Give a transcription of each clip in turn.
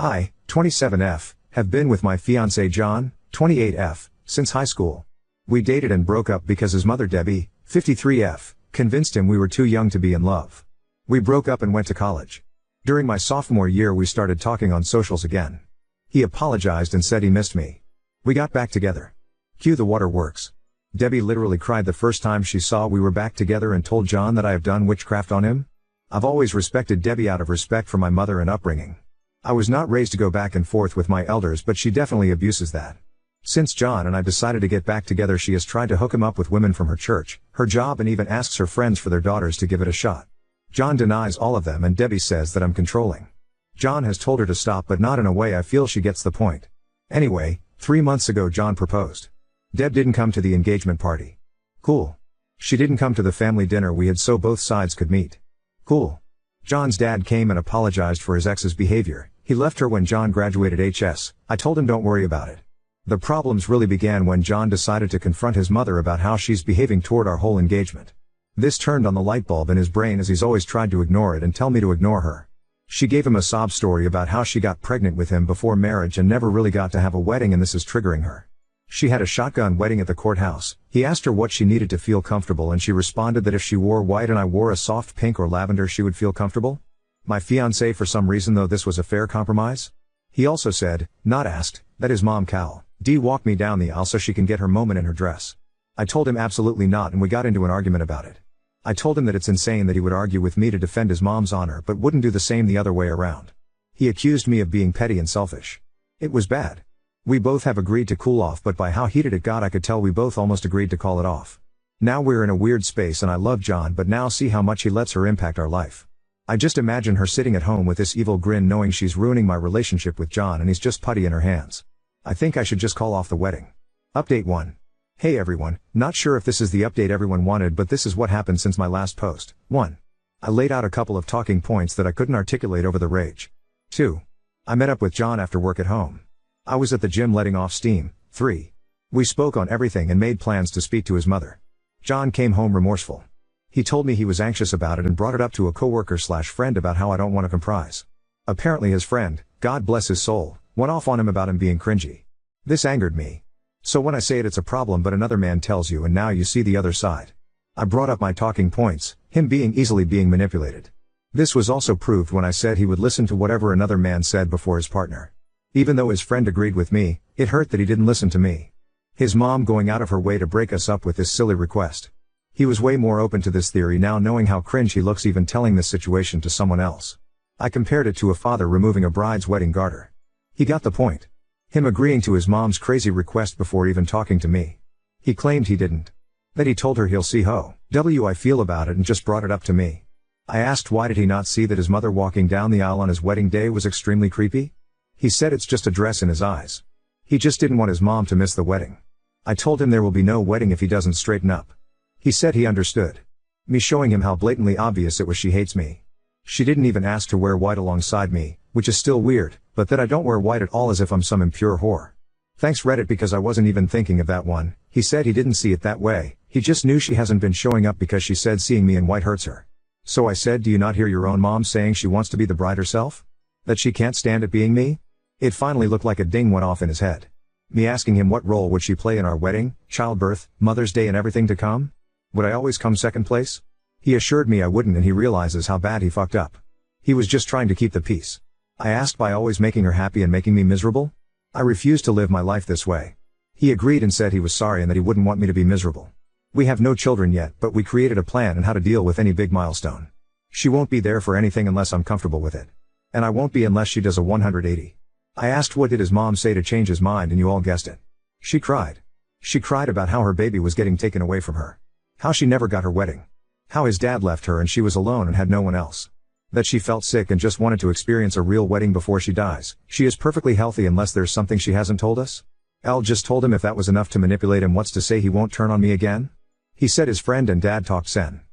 I, 27F, have been with my fiancé John, 28F, since high school. We dated and broke up because his mother Debbie, 53F, convinced him we were too young to be in love. We broke up and went to college. During my sophomore year we started talking on socials again. He apologized and said he missed me. We got back together. Cue the waterworks. Debbie literally cried the first time she saw we were back together and told John that I have done witchcraft on him. I've always respected Debbie out of respect for my mother and upbringing. I was not raised to go back and forth with my elders, but she definitely abuses that. Since John and I decided to get back together, she has tried to hook him up with women from her church, her job, and even asks her friends for their daughters to give it a shot. John denies all of them and Debbie says that I'm controlling. John has told her to stop, but not in a way I feel she gets the point. Anyway, 3 months ago John proposed. Deb didn't come to the engagement party. Cool. She didn't come to the family dinner we had so both sides could meet. Cool. John's dad came and apologized for his ex's behavior. He left her when John graduated HS. I told him don't worry about it. The problems really began when John decided to confront his mother about how she's behaving toward our whole engagement. This turned on the light bulb in his brain, as he's always tried to ignore it and tell me to ignore her. She gave him a sob story about how she got pregnant with him before marriage and never really got to have a wedding, and this is triggering her. She had a shotgun wedding at the courthouse. He asked her what she needed to feel comfortable and she responded that if she wore white and I wore a soft pink or lavender she would feel comfortable. My fiancé, for some reason though this was a fair compromise. He also said, not asked, that his mom Cal D walked me down the aisle so she can get her moment in her dress. I told him absolutely not, and we got into an argument about it. I told him that it's insane that he would argue with me to defend his mom's honor but wouldn't do the same the other way around. He accused me of being petty and selfish. It was bad. We both have agreed to cool off, but by how heated it got I could tell we both almost agreed to call it off. Now we're in a weird space and I love John, but now see how much he lets her impact our life. I just imagine her sitting at home with this evil grin knowing she's ruining my relationship with John and he's just putty in her hands. I think I should just call off the wedding. Update 1. Hey everyone, not sure if this is the update everyone wanted, but this is what happened since my last post. 1. I laid out a couple of talking points that I couldn't articulate over the rage. 2. I met up with John after work at home. I was at the gym letting off steam. 3. We spoke on everything and made plans to speak to his mother. John came home remorseful. He told me he was anxious about it and brought it up to a coworker/friend about how I don't want to comprise. Apparently his friend, God bless his soul, went off on him about him being cringy. This angered me. So when I say it's a problem but another man tells you and now you see the other side. I brought up my talking points, him being easily being manipulated. This was also proved when I said he would listen to whatever another man said before his partner. Even though his friend agreed with me, it hurt that he didn't listen to me. His mom going out of her way to break us up with this silly request. He was way more open to this theory now, knowing how cringe he looks even telling this situation to someone else. I compared it to a father removing a bride's wedding garter. He got the point. Him agreeing to his mom's crazy request before even talking to me. He claimed he didn't. That he told her he'll see how I feel about it and just brought it up to me. I asked why did he not see that his mother walking down the aisle on his wedding day was extremely creepy? He said it's just a dress in his eyes. He just didn't want his mom to miss the wedding. I told him there will be no wedding if he doesn't straighten up. He said he understood. Me showing him how blatantly obvious it was she hates me. She didn't even ask to wear white alongside me, which is still weird, but that I don't wear white at all as if I'm some impure whore. Thanks Reddit, because I wasn't even thinking of that one. He said he didn't see it that way, he just knew she hasn't been showing up because she said seeing me in white hurts her. So I said, do you not hear your own mom saying she wants to be the bride herself? That she can't stand it being me? It finally looked like a ding went off in his head. Me asking him what role would she play in our wedding, childbirth, Mother's Day and everything to come? Would I always come second place? He assured me I wouldn't, and he realizes how bad he fucked up. He was just trying to keep the peace. I asked by always making her happy and making me miserable? I refused to live my life this way. He agreed and said he was sorry and that he wouldn't want me to be miserable. We have no children yet, but we created a plan on how to deal with any big milestone. She won't be there for anything unless I'm comfortable with it. And I won't be unless she does a 180. I asked what did his mom say to change his mind, and you all guessed it. She cried. She cried about how her baby was getting taken away from her. How she never got her wedding. How his dad left her and she was alone and had no one else. That she felt sick and just wanted to experience a real wedding before she dies. She is perfectly healthy unless there's something she hasn't told us. Elle just told him if that was enough to manipulate him, what's to say he won't turn on me again? He said his friend and dad talked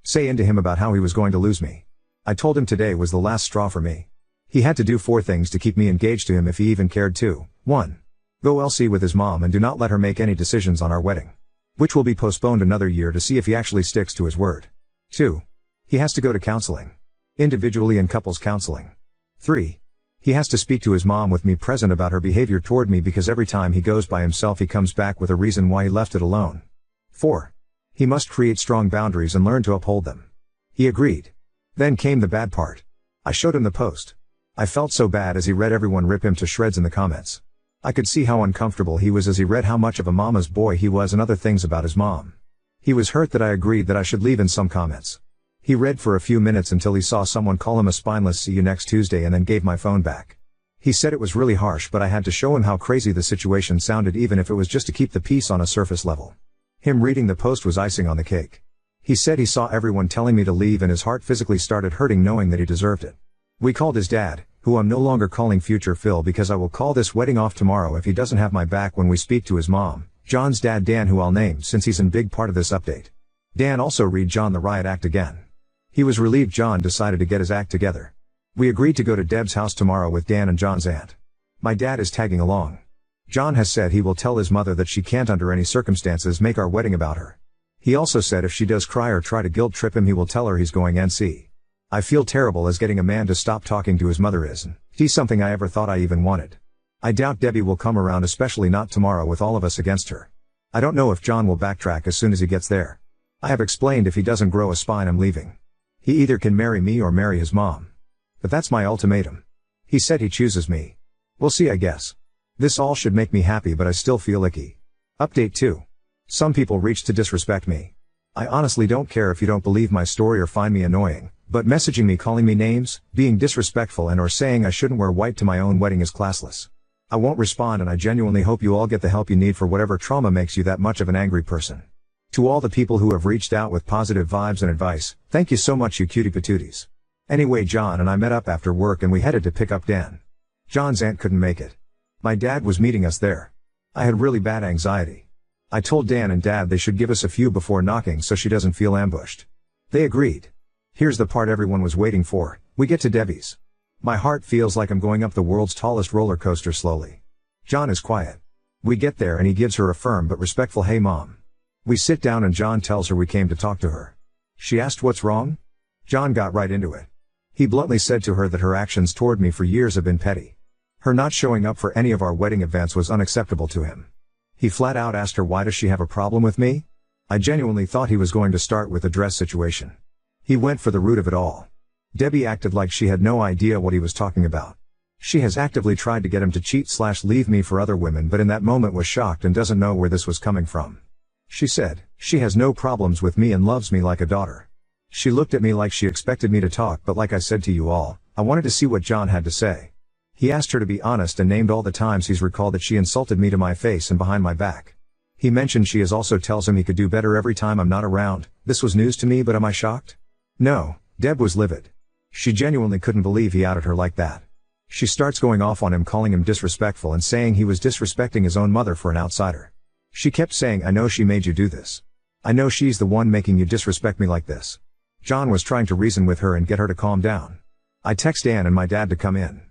say into him about how he was going to lose me. I told him today was the last straw for me. He had to do 4 things to keep me engaged to him if he even cared to. 1. Go LC with his mom and do not let her make any decisions on our wedding. Which will be postponed another year to see if he actually sticks to his word. 2. He has to go to counseling. Individually and couples counseling. 3. He has to speak to his mom with me present about her behavior toward me because every time he goes by himself he comes back with a reason why he left it alone. 4. He must create strong boundaries and learn to uphold them. He agreed. Then came the bad part. I showed him the post. I felt so bad as he read everyone rip him to shreds in the comments. I could see how uncomfortable he was as he read how much of a mama's boy he was and other things about his mom. He was hurt that I agreed that I should leave in some comments. He read for a few minutes until he saw someone call him a spineless "see you next Tuesday" and then gave my phone back. He said it was really harsh, but I had to show him how crazy the situation sounded even if it was just to keep the peace on a surface level. Him reading the post was icing on the cake. He said he saw everyone telling me to leave and his heart physically started hurting knowing that he deserved it. We called his dad, who I'm no longer calling future Phil because I will call this wedding off tomorrow if he doesn't have my back when we speak to his mom, John's dad Dan, who I'll name since he's in big part of this update. Dan also read John the riot act again. He was relieved John decided to get his act together. We agreed to go to Deb's house tomorrow with Dan and John's aunt. My dad is tagging along. John has said he will tell his mother that she can't under any circumstances make our wedding about her. He also said if she does cry or try to guilt trip him he will tell her he's going NC. I feel terrible as getting a man to stop talking to his mother isn't something I ever thought I even wanted. I doubt Debbie will come around, especially not tomorrow with all of us against her. I don't know if John will backtrack as soon as he gets there. I have explained if he doesn't grow a spine I'm leaving. He either can marry me or marry his mom. But that's my ultimatum. He said he chooses me. We'll see, I guess. This all should make me happy, but I still feel icky. Update 2. Some people reach to disrespect me. I honestly don't care if you don't believe my story or find me annoying, but messaging me, calling me names, being disrespectful and or saying I shouldn't wear white to my own wedding is classless. I won't respond, and I genuinely hope you all get the help you need for whatever trauma makes you that much of an angry person. To all the people who have reached out with positive vibes and advice, thank you so much, you cutie patooties. Anyway, John and I met up after work and we headed to pick up Dan. John's aunt couldn't make it. My dad was meeting us there. I had really bad anxiety. I told Dan and Dad they should give us a few before knocking so she doesn't feel ambushed. They agreed. Here's the part everyone was waiting for. We get to Debbie's. My heart feels like I'm going up the world's tallest roller coaster slowly. John is quiet. We get there and he gives her a firm but respectful "Hey mom." We sit down and John tells her we came to talk to her. She asked what's wrong? John got right into it. He bluntly said to her that her actions toward me for years have been petty. Her not showing up for any of our wedding events was unacceptable to him. He flat out asked her why does she have a problem with me? I genuinely thought he was going to start with the dress situation. He went for the root of it all. Debbie acted like she had no idea what he was talking about. She has actively tried to get him to cheat/leave me for other women, but in that moment was shocked and doesn't know where this was coming from. She said, she has no problems with me and loves me like a daughter. She looked at me like she expected me to talk, but like I said to you all, I wanted to see what John had to say. He asked her to be honest and named all the times he's recalled that she insulted me to my face and behind my back. He mentioned she also tells him he could do better every time I'm not around. This was news to me, but am I shocked? No. Deb was livid. She genuinely couldn't believe he outed her like that. She starts going off on him, calling him disrespectful and saying he was disrespecting his own mother for an outsider. She kept saying, I know she made you do this. I know she's the one making you disrespect me like this. John was trying to reason with her and get her to calm down. I text Dan and my dad to come in.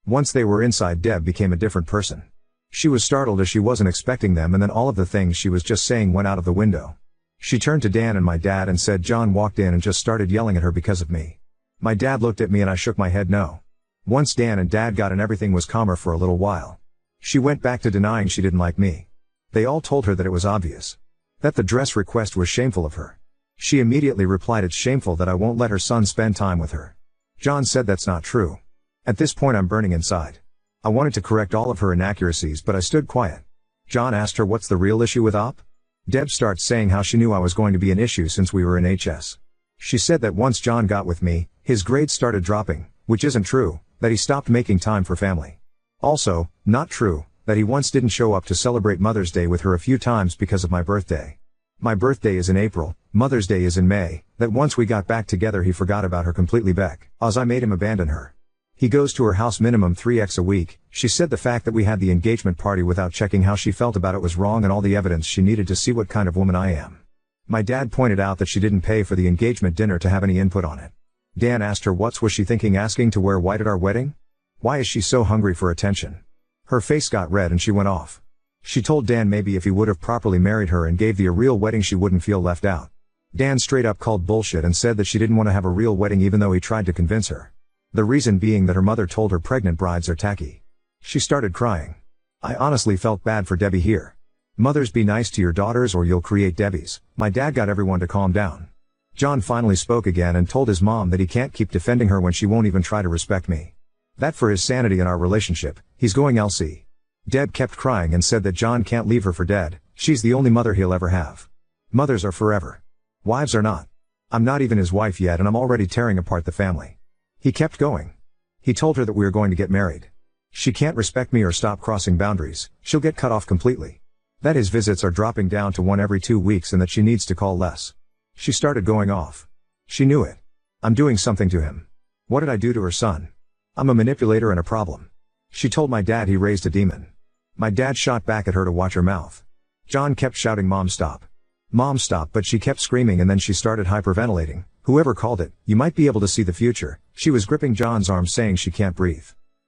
Once they were inside, Deb became a different person. She was startled as she wasn't expecting them, and then all of the things she was just saying went out of the window. She turned to Dan and my dad and said John walked in and just started yelling at her because of me. My dad looked at me and I shook my head no. Once Dan and Dad got in, everything was calmer for a little while. She went back to denying she didn't like me. They all told her that it was obvious. That the dress request was shameful of her. She immediately replied, it's shameful that I won't let her son spend time with her. John said that's not true. At this point I'm burning inside. I wanted to correct all of her inaccuracies, but I stood quiet. John asked her what's the real issue with Op? Deb starts saying how she knew I was going to be an issue since we were in HS. She said that once John got with me, his grades started dropping, which isn't true, that he stopped making time for family. Also, not true, that he once didn't show up to celebrate Mother's Day with her a few times because of my birthday. My birthday is in April, Mother's Day is in May, that once we got back together he forgot about her completely as I made him abandon her. He goes to her house minimum 3x a week. She said the fact that we had the engagement party without checking how she felt about it was wrong and all the evidence she needed to see what kind of woman I am. My dad pointed out that she didn't pay for the engagement dinner to have any input on it. Dan asked her what was she thinking asking to wear white at our wedding? Why is she so hungry for attention? Her face got red and she went off. She told Dan maybe if he would have properly married her and gave a real wedding she wouldn't feel left out. Dan straight up called bullshit and said that she didn't want to have a real wedding even though he tried to convince her. The reason being that her mother told her pregnant brides are tacky. She started crying. I honestly felt bad for Debbie here. Mothers, be nice to your daughters or you'll create Debbies. My dad got everyone to calm down. John finally spoke again and told his mom that he can't keep defending her when she won't even try to respect me. That for his sanity in our relationship, he's going LC. Deb kept crying and said that John can't leave her for dead. She's the only mother he'll ever have. Mothers are forever. Wives are not. I'm not even his wife yet and I'm already tearing apart the family. He kept going. He told her that we are going to get married. She can't respect me or stop crossing boundaries, she'll get cut off completely. That his visits are dropping down to 1 every 2 weeks and that she needs to call less. She started going off. She knew it. I'm doing something to him. What did I do to her son? I'm a manipulator and a problem. She told my dad he raised a demon. My dad shot back at her to watch her mouth. John kept shouting, "Mom, stop. Mom, stop," but she kept screaming and then she started hyperventilating. Whoever called it, you might be able to see the future. She was gripping John's arm saying she can't breathe.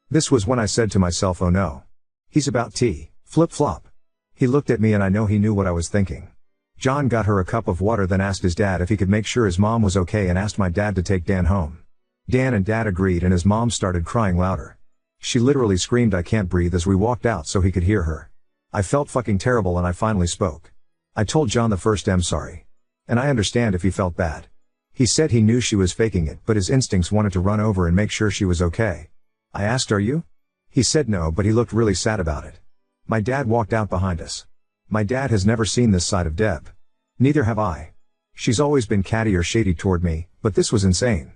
This was when I said to myself, oh no. He's about tea. Flip flop. He looked at me and I know he knew what I was thinking. John got her a cup of water, then asked his dad if he could make sure his mom was okay and asked my dad to take Dan home. Dan and Dad agreed and his mom started crying louder. She literally screamed, "I can't breathe," as we walked out so he could hear her. I felt fucking terrible and I finally spoke. I told John the first, "I'm sorry. And I understand if he felt bad." He said he knew she was faking it but his instincts wanted to run over and make sure she was okay. I asked, "Are you?" He said no, but he looked really sad about it. My dad walked out behind us. My dad has never seen this side of Deb. Neither have I. She's always been catty or shady toward me, but this was insane.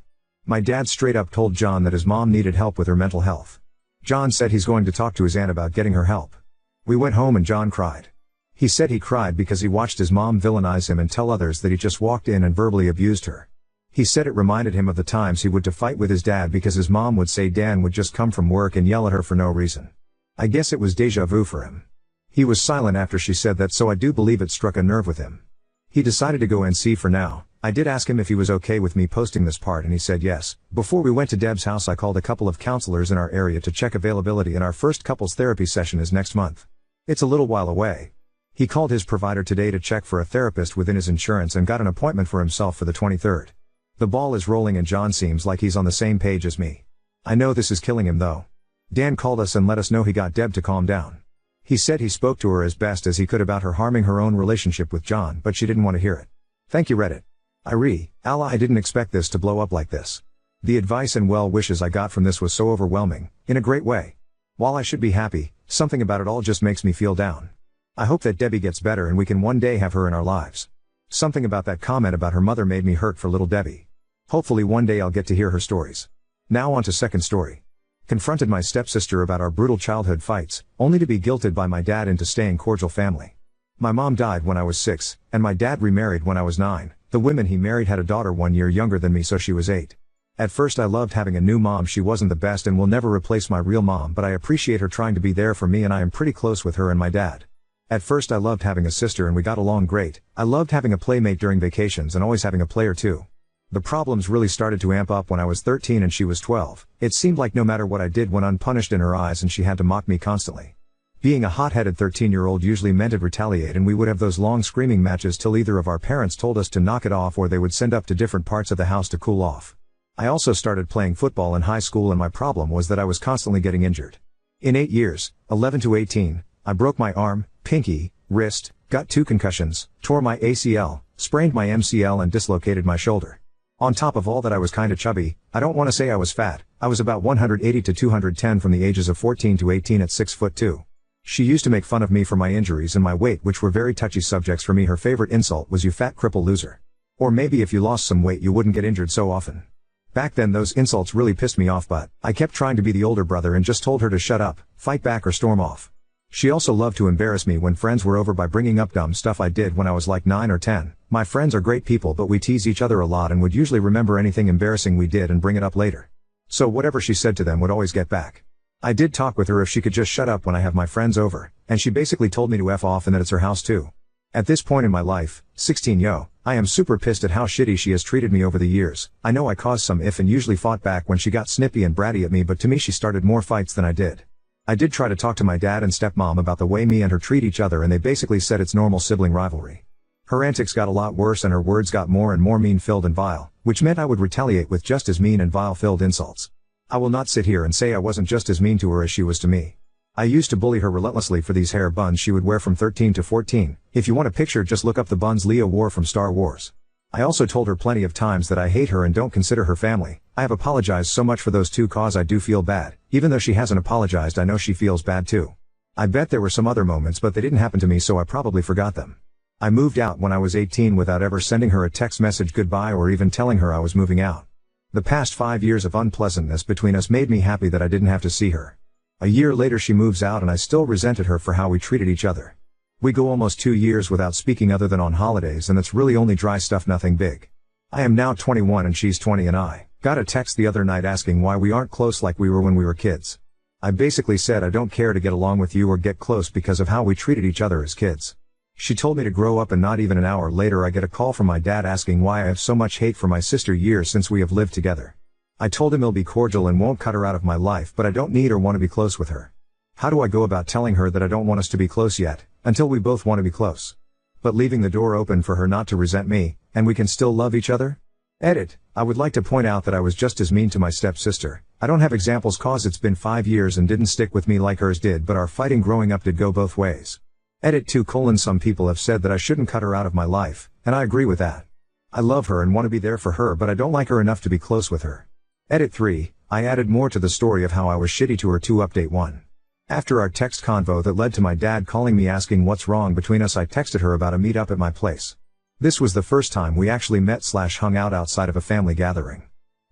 My dad straight up told John that his mom needed help with her mental health. John said he's going to talk to his aunt about getting her help. We went home and John cried. He said he cried because he watched his mom villainize him and tell others that he just walked in and verbally abused her. He said it reminded him of the times he would to fight with his dad because his mom would say Dan would just come from work and yell at her for no reason. I guess it was deja vu for him. He was silent after she said that, so I do believe it struck a nerve with him. He decided to go NC for now. I did ask him if he was okay with me posting this part and he said yes. Before we went to Deb's house I called a couple of counselors in our area to check availability and our first couples therapy session is next month. It's a little while away. He called his provider today to check for a therapist within his insurance and got an appointment for himself for the 23rd. The ball is rolling and John seems like he's on the same page as me. I know this is killing him though. Dan called us and let us know he got Deb to calm down. He said he spoke to her as best as he could about her harming her own relationship with John, but she didn't want to hear it. Thank you, Reddit. I didn't expect this to blow up like this. The advice and well wishes I got from this was so overwhelming, in a great way. While I should be happy, something about it all just makes me feel down. I hope that Debbie gets better and we can one day have her in our lives. Something about that comment about her mother made me hurt for little Debbie. Hopefully one day I'll get to hear her stories. Now on to second story. Confronted my stepsister about our brutal childhood fights, only to be guilted by my dad into staying cordial family. My mom died when I was 6, and my dad remarried when I was 9. The women he married had a daughter 1 year younger than me, so she was 8. At first I loved having a new mom. She wasn't the best and will never replace my real mom, but I appreciate her trying to be there for me and I am pretty close with her and my dad. At first I loved having a sister and we got along great. I loved having a playmate during vacations and always having a play or two. The problems really started to amp up when I was 13 and she was 12. It seemed like no matter what I did went unpunished in her eyes and she had to mock me constantly. Being a hot-headed 13-year-old usually meant I'd retaliate and we would have those long screaming matches till either of our parents told us to knock it off or they would send up to different parts of the house to cool off. I also started playing football in high school and my problem was that I was constantly getting injured. In 8 years, 11 to 18, I broke my arm, pinky, wrist, got 2 concussions, tore my ACL, sprained my MCL and dislocated my shoulder. On top of all that I was kinda chubby. I don't wanna say I was fat. I was about 180 to 210 from the ages of 14 to 18 at 6'2". She used to make fun of me for my injuries and my weight, which were very touchy subjects for me. Her favorite insult was "you fat cripple loser." Or maybe if you lost some weight you wouldn't get injured so often. Back then those insults really pissed me off, but I kept trying to be the older brother and just told her to shut up, fight back or storm off. She also loved to embarrass me when friends were over by bringing up dumb stuff I did when I was like 9 or 10. My friends are great people but we tease each other a lot and would usually remember anything embarrassing we did and bring it up later. So whatever she said to them would always get back. I did talk with her if she could just shut up when I have my friends over, and she basically told me to F off and that it's her house too. At this point in my life, 16 I am super pissed at how shitty she has treated me over the years. I know I caused some and usually fought back when she got snippy and bratty at me, but to me she started more fights than I did. I did try to talk to my dad and stepmom about the way me and her treat each other and they basically said it's normal sibling rivalry. Her antics got a lot worse and her words got more and more mean-filled and vile, which meant I would retaliate with just as mean and vile-filled insults. I will not sit here and say I wasn't just as mean to her as she was to me. I used to bully her relentlessly for these hair buns she would wear from 13 to 14. If you want a picture, just look up the buns Leia wore from Star Wars. I also told her plenty of times that I hate her and don't consider her family. I have apologized so much for those two cause I do feel bad. Even though she hasn't apologized, I know she feels bad too. I bet there were some other moments, but they didn't happen to me, so I probably forgot them. I moved out when I was 18 without ever sending her a text message goodbye or even telling her I was moving out. The past 5 years of unpleasantness between us made me happy that I didn't have to see her. A year later she moves out and I still resented her for how we treated each other. We go almost 2 years without speaking other than on holidays, and it's really only dry stuff, nothing big. I am now 21 and she's 20, and I got a text the other night asking why we aren't close like we were when we were kids. I basically said I don't care to get along with you or get close because of how we treated each other as kids. She told me to grow up, and not even an hour later I get a call from my dad asking why I have so much hate for my sister years since we have lived together. I told him he'll be cordial and won't cut her out of my life, but I don't need or want to be close with her. How do I go about telling her that I don't want us to be close yet, until we both want to be close, but leaving the door open for her not to resent me, and we can still love each other? Edit. I would like to point out that I was just as mean to my stepsister. I don't have examples cause it's been 5 years and didn't stick with me like hers did, but our fighting growing up did go both ways. Edit 2: Some people have said that I shouldn't cut her out of my life, and I agree with that. I love her and want to be there for her, but I don't like her enough to be close with her. Edit 3: I added more to the story of how I was shitty to her too. Update 1. After our text convo that led to my dad calling me asking what's wrong between us, I texted her about a meet-up at my place. This was the first time we actually met/hung out outside of a family gathering.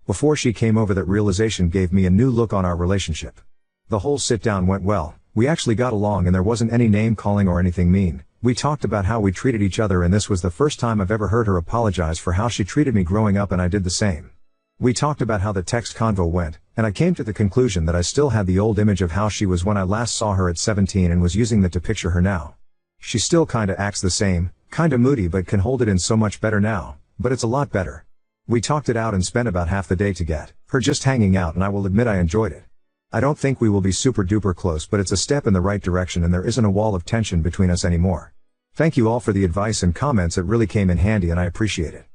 Before she came over, that realization gave me a new look on our relationship. The whole sit-down went well. We actually got along and there wasn't any name calling or anything mean. We talked about how we treated each other, and this was the first time I've ever heard her apologize for how she treated me growing up, and I did the same. We talked about how the text convo went, and I came to the conclusion that I still had the old image of how she was when I last saw her at 17 and was using that to picture her now. She still kinda acts the same, kinda moody, but can hold it in so much better now, but it's a lot better. We talked it out and spent about half the day to get her just hanging out, and I will admit I enjoyed it. I don't think we will be super duper close, but it's a step in the right direction and there isn't a wall of tension between us anymore. Thank you all for the advice and comments, it really came in handy and I appreciate it.